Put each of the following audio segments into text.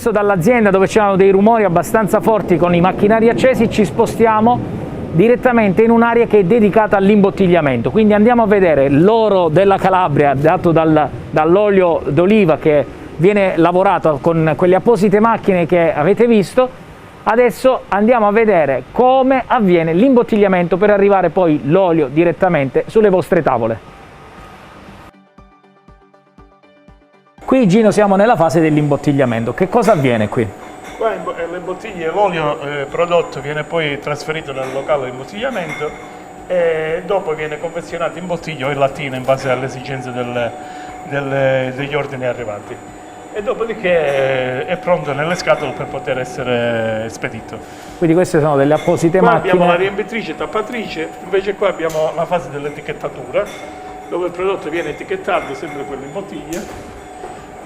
adesso dall'azienda dove c'erano dei rumori abbastanza forti con i macchinari accesi ci spostiamo direttamente in un'area che è dedicata all'imbottigliamento, quindi andiamo a vedere l'oro della Calabria dato dall'olio d'oliva che viene lavorato con quelle apposite macchine che avete visto. Adesso andiamo a vedere come avviene l'imbottigliamento per arrivare poi l'olio direttamente sulle vostre tavole. Qui Gino siamo nella fase dell'imbottigliamento, che cosa avviene qui? Qua le bottiglie, l'olio prodotto viene poi trasferito nel locale di imbottigliamento e dopo viene confezionato in bottiglia o in lattina in base alle esigenze degli ordini arrivati. E dopodiché è pronto nelle scatole per poter essere spedito. Quindi queste sono delle apposite qua macchine. Abbiamo la riempitrice e tappatrice, invece qua abbiamo la fase dell'etichettatura, dove il prodotto viene etichettato, sempre quello in bottiglia,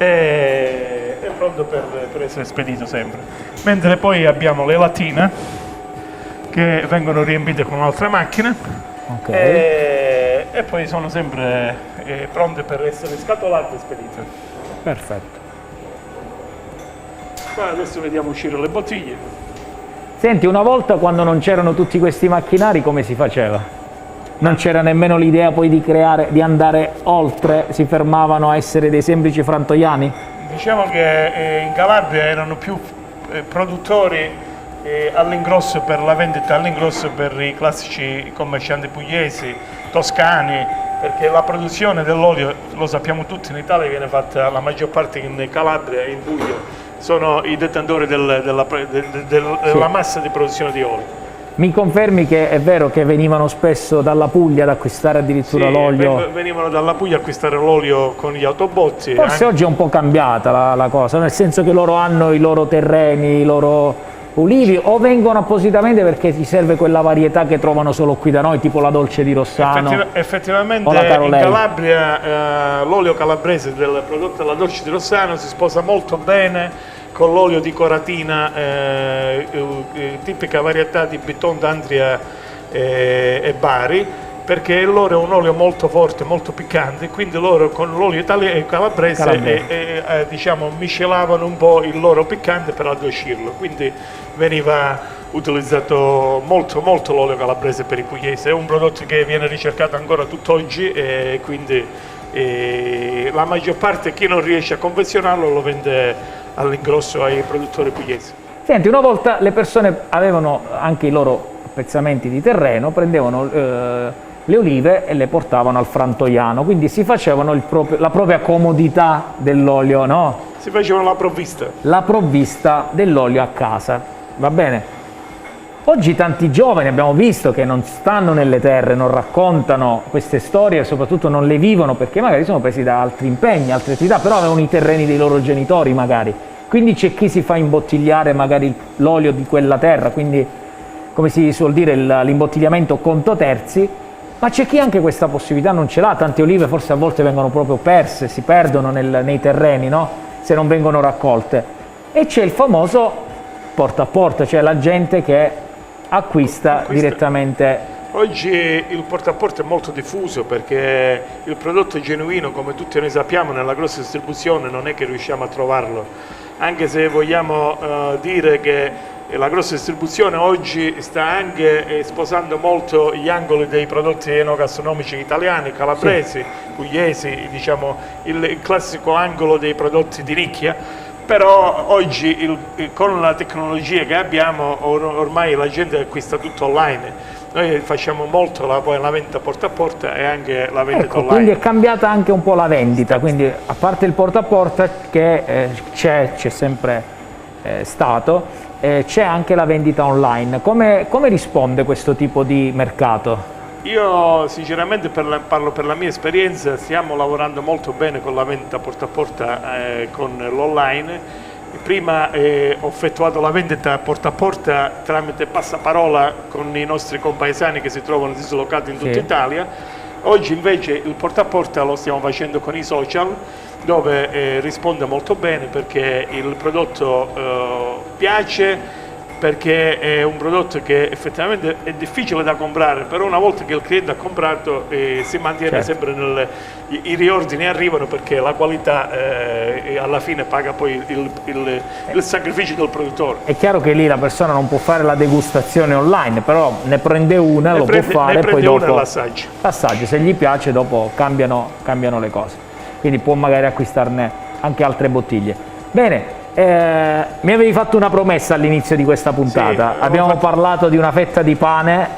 e è pronto per essere spedito sempre. Mentre poi abbiamo le lattine che vengono riempite con un'altra macchina, Okay. E poi sono sempre pronte per essere scatolate e spedite. Perfetto. Qua adesso vediamo uscire le bottiglie. Senti, una volta quando non c'erano tutti questi macchinari come si faceva? Non c'era nemmeno l'idea poi di creare, di andare oltre, si fermavano a essere dei semplici frantoiani? Diciamo che in Calabria erano più produttori all'ingrosso per la vendita all'ingrosso per i classici commercianti pugliesi, toscani, perché la produzione dell'olio, lo sappiamo tutti, in Italia viene fatta la maggior parte in Calabria e in Puglia, sono i detentori della massa di produzione di olio. Mi confermi che è vero che venivano spesso dalla Puglia ad acquistare addirittura l'olio? Venivano dalla Puglia a acquistare l'olio con gli autobozzi. Forse oggi è un po' cambiata la cosa, nel senso che loro hanno i loro terreni, i loro ulivi, o vengono appositamente perché ti serve quella varietà che trovano solo qui da noi, tipo la Dolce di Rossano. Effettivamente in Calabria l'olio calabrese del prodotto della Dolce di Rossano si sposa molto bene con l'olio di Coratina, tipica varietà di Biton d'Andria e Bari, perché loro è un olio molto forte, molto piccante, quindi loro con l'olio calabrese diciamo, miscelavano un po' il loro piccante per addolcirlo, quindi veniva utilizzato molto l'olio calabrese per i pugliesi. È un prodotto che viene ricercato ancora tutt'oggi e quindi la maggior parte, chi non riesce a confezionarlo, lo vende all'ingrosso ai produttori pugliesi. Senti, una volta le persone avevano anche i loro appezzamenti di terreno, prendevano le olive e le portavano al frantoiano, quindi si facevano la propria comodità dell'olio, no? Si facevano la provvista. La provvista dell'olio a casa, va bene? Oggi tanti giovani abbiamo visto che non stanno nelle terre, non raccontano queste storie e soprattutto non le vivono perché magari sono presi da altri impegni, altre attività, però avevano i terreni dei loro genitori magari. Quindi c'è chi si fa imbottigliare magari l'olio di quella terra, quindi come si suol dire l'imbottigliamento conto terzi, ma c'è chi anche questa possibilità non ce l'ha, tante olive forse a volte vengono proprio perse, si perdono nei terreni, no? Se non vengono raccolte. E c'è il famoso porta a porta, cioè la gente che acquista direttamente. Oggi il porta a porta è molto diffuso perché il prodotto genuino, come tutti noi sappiamo, nella grossa distribuzione non è che riusciamo a trovarlo, anche se vogliamo dire che la grossa distribuzione oggi sta anche sposando molto gli angoli dei prodotti enogastronomici italiani, calabresi, pugliesi, diciamo il classico angolo dei prodotti di nicchia. Però oggi con la tecnologia che abbiamo ormai la gente acquista tutto online. Noi facciamo molto poi la vendita porta a porta e anche la vendita online. Quindi è cambiata anche un po' la vendita, quindi a parte il porta a porta che c'è sempre stato, c'è anche la vendita online. Come risponde questo tipo di mercato? Io sinceramente parlo per la mia esperienza, stiamo lavorando molto bene con la vendita porta a porta con l'online. Prima ho effettuato la vendita porta a porta tramite passaparola con i nostri compaesani che si trovano dislocati in tutta Italia. Oggi invece il porta a porta lo stiamo facendo con i social, dove risponde molto bene perché il prodotto piace, perché è un prodotto che effettivamente è difficile da comprare, però una volta che il cliente ha comprato si mantiene sempre i riordini arrivano, perché la qualità alla fine paga poi il sacrificio del produttore. È chiaro che lì la persona non può fare la degustazione online, però ne prende una, lo può fare e poi dopo l'assaggio, se gli piace dopo cambiano le cose, quindi può magari acquistarne anche altre bottiglie. Bene. Mi avevi fatto una promessa all'inizio di questa puntata, sì, abbiamo parlato di una fetta di pane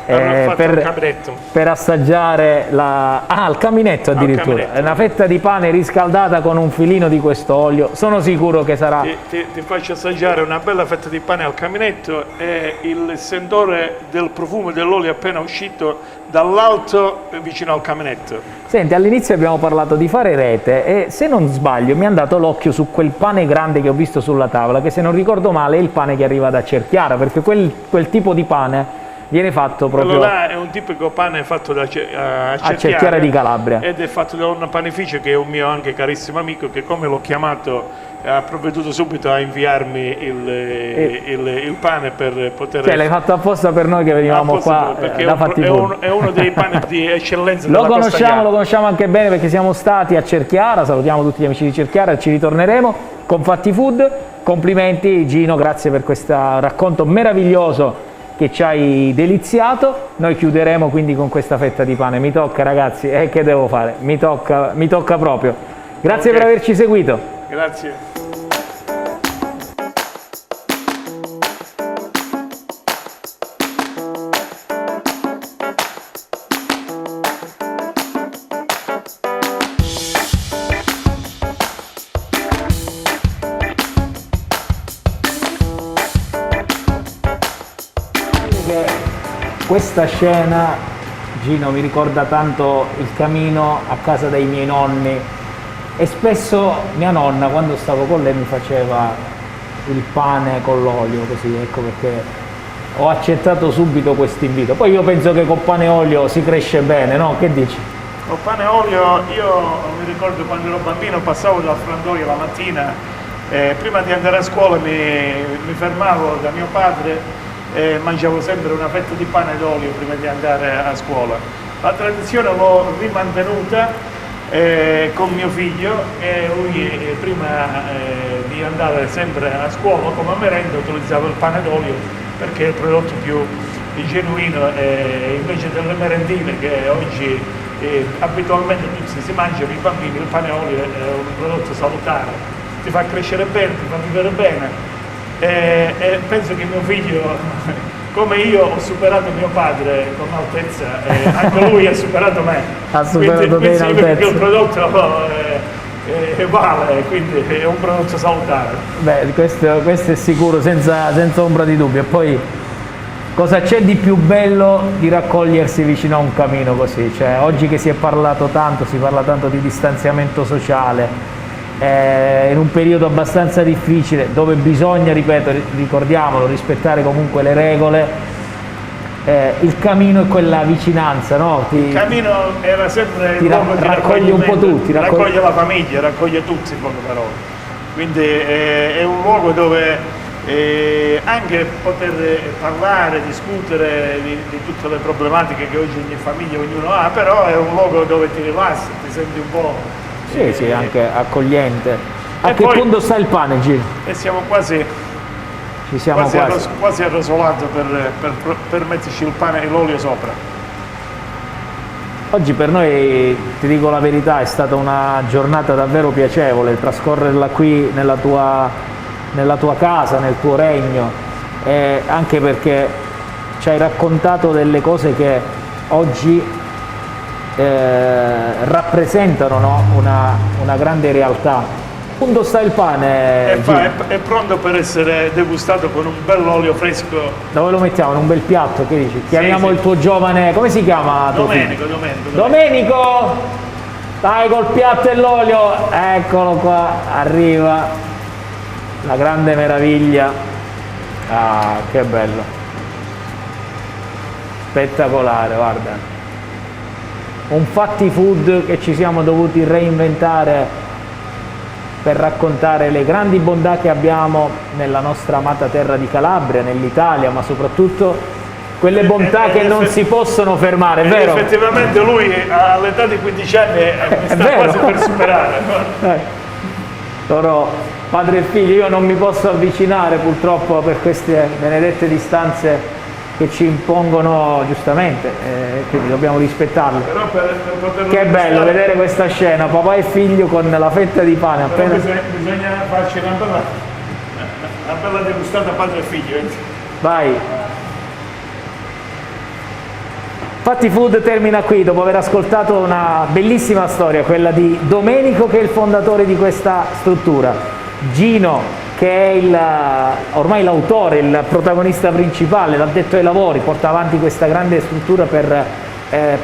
per assaggiare al caminetto addirittura, una fetta di pane riscaldata con un filino di questo olio, sono sicuro che sarà... Ti faccio assaggiare una bella fetta di pane al caminetto e il sentore del profumo dell'olio appena uscito dall'alto vicino al caminetto. Senti, all'inizio abbiamo parlato di fare rete e se non sbaglio mi è andato l'occhio su quel pane grande che ho visto sulla tavola, che se non ricordo male è il pane che arriva da Cerchiara, perché quel tipo di pane viene fatto proprio... Quello là è un tipico pane fatto a Cerchiara di Calabria. Ed è fatto da un panificio che è un mio anche carissimo amico, che come l'ho chiamato ha provveduto subito a inviarmi il pane per poter... Cioè l'hai fatto apposta per noi che venivamo qua da Fatti Food. È uno dei pani di eccellenza lo conosciamo anche bene perché siamo stati a Cerchiara, salutiamo tutti gli amici di Cerchiara, ci ritorneremo con Fatti Food. Complimenti Gino, grazie per questo racconto meraviglioso che ci hai deliziato. Noi chiuderemo quindi con questa fetta di pane, mi tocca ragazzi, che devo fare? Mi tocca proprio. Grazie per averci seguito. Grazie. Questa scena, Gino, mi ricorda tanto il camino a casa dei miei nonni e spesso mia nonna, quando stavo con lei, mi faceva il pane con l'olio, così, ecco perché ho accettato subito questo invito. Poi io penso che con pane e olio si cresce bene, no? Che dici? Con pane e olio, io mi ricordo quando ero bambino passavo dal frantoio la mattina, prima di andare a scuola mi fermavo da mio padre e mangiavo sempre una fetta di pane d'olio prima di andare a scuola. La tradizione l'ho rimantenuta con mio figlio e lui prima di andare sempre a scuola come merenda utilizzava il pane d'olio perché è il prodotto più genuino, invece delle merendine che oggi abitualmente tutti si mangiano, i bambini, il pane d'olio è un prodotto salutare, ti fa crescere bene, ti fa vivere bene. E penso che mio figlio, come io ho superato mio padre con altezza, anche lui ha superato me. Ha superato quindi te in vedo che altezza. il prodotto vale, quindi è un prodotto salutare. Beh, questo è sicuro, senza ombra di dubbio. E poi cosa c'è di più bello di raccogliersi vicino a un camino così? Cioè, oggi che si parla tanto di distanziamento sociale, in un periodo abbastanza difficile dove bisogna, ripeto, ricordiamolo, rispettare comunque le regole, il camino è quella vicinanza, no? Il camino era sempre il luogo di raccoglie un po' tutti, raccoglie la famiglia, raccoglie tutti in poche parole, quindi è un luogo dove anche poter parlare, discutere di tutte le problematiche che oggi ogni famiglia, ognuno ha, però è un luogo dove ti rilassi, ti senti un po'... Sì, anche accogliente. A che punto sta il pane, Gino? E siamo quasi arrosolato per metterci il pane e l'olio sopra. Oggi per noi, ti dico la verità, è stata una giornata davvero piacevole, trascorrerla qui nella tua casa, nel tuo regno, anche perché ci hai raccontato delle cose che oggi rappresentano, no? una grande realtà. Punto sta il pane? È pronto per essere degustato con un bell'olio fresco. Dove lo mettiamo? In un bel piatto? Che dici? Chiamiamo il tuo giovane, come si chiama? Domenico! Dai col piatto e l'olio! Eccolo qua, arriva la grande meraviglia. Ah, che bello! Spettacolare, guarda. Un Fatti Food che ci siamo dovuti reinventare per raccontare le grandi bontà che abbiamo nella nostra amata terra di Calabria, nell'Italia, ma soprattutto quelle bontà che non si possono fermare, è vero? Effettivamente lui all'età di 15 anni sta vero. quasi per superare. Loro, padre e figlio, io non mi posso avvicinare purtroppo per queste benedette distanze che ci impongono giustamente, quindi dobbiamo rispettarle. Però per poterlo Che bello vedere questa scena, papà e figlio con la fetta di pane appena... bisogna farci una bella degustata padre e figlio. Vai! Fatti Food termina qui dopo aver ascoltato una bellissima storia, quella di Domenico che è il fondatore di questa struttura, Gino che è ormai l'autore, il protagonista principale, l'addetto ai lavori, porta avanti questa grande struttura per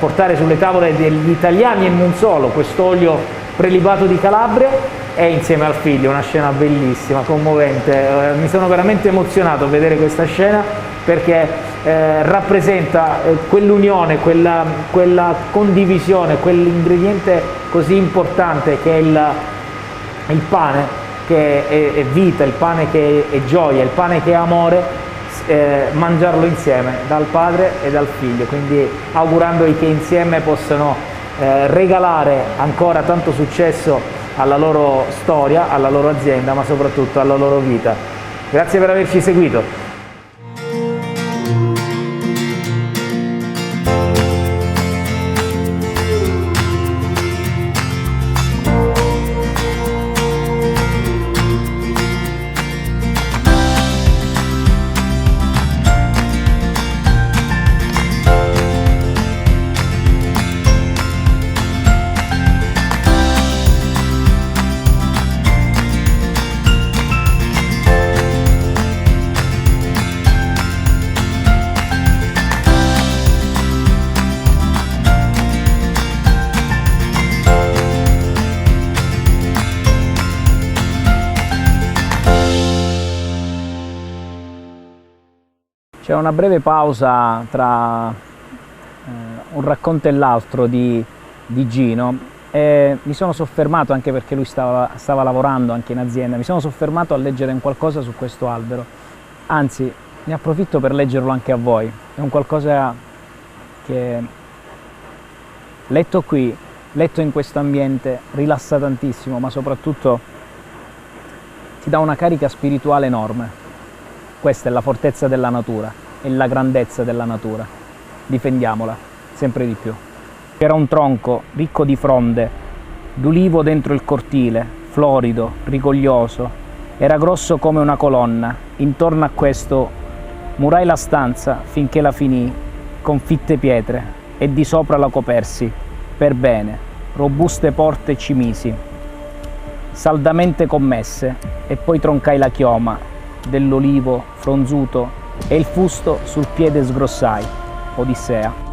portare sulle tavole degli italiani e non solo quest'olio prelibato di Calabria, e insieme al figlio, una scena bellissima, commovente. Mi sono veramente emozionato a vedere questa scena perché rappresenta quell'unione, quella condivisione, quell'ingrediente così importante che è il pane, che è vita, il pane che è gioia, il pane che è amore, mangiarlo insieme dal padre e dal figlio, quindi augurandogli che insieme possano regalare ancora tanto successo alla loro storia, alla loro azienda, ma soprattutto alla loro vita. Grazie per averci seguito. C'è una breve pausa tra un racconto e l'altro di Gino e mi sono soffermato, anche perché lui stava lavorando anche in azienda, mi sono soffermato a leggere un qualcosa su questo albero, anzi ne approfitto per leggerlo anche a voi. È un qualcosa che letto qui, letto in questo ambiente, rilassa tantissimo, ma soprattutto ti dà una carica spirituale enorme. Questa è la fortezza della natura e la grandezza della natura. Difendiamola sempre di più. C'era un tronco ricco di fronde, d'ulivo dentro il cortile, florido, rigoglioso. Era grosso come una colonna. Intorno a questo murai la stanza finché la finì con fitte pietre e di sopra la copersi per bene. Robuste porte ci misi, saldamente commesse, e poi troncai la chioma dell'olivo fronzuto e il fusto sul piede sgrossai. Odissea.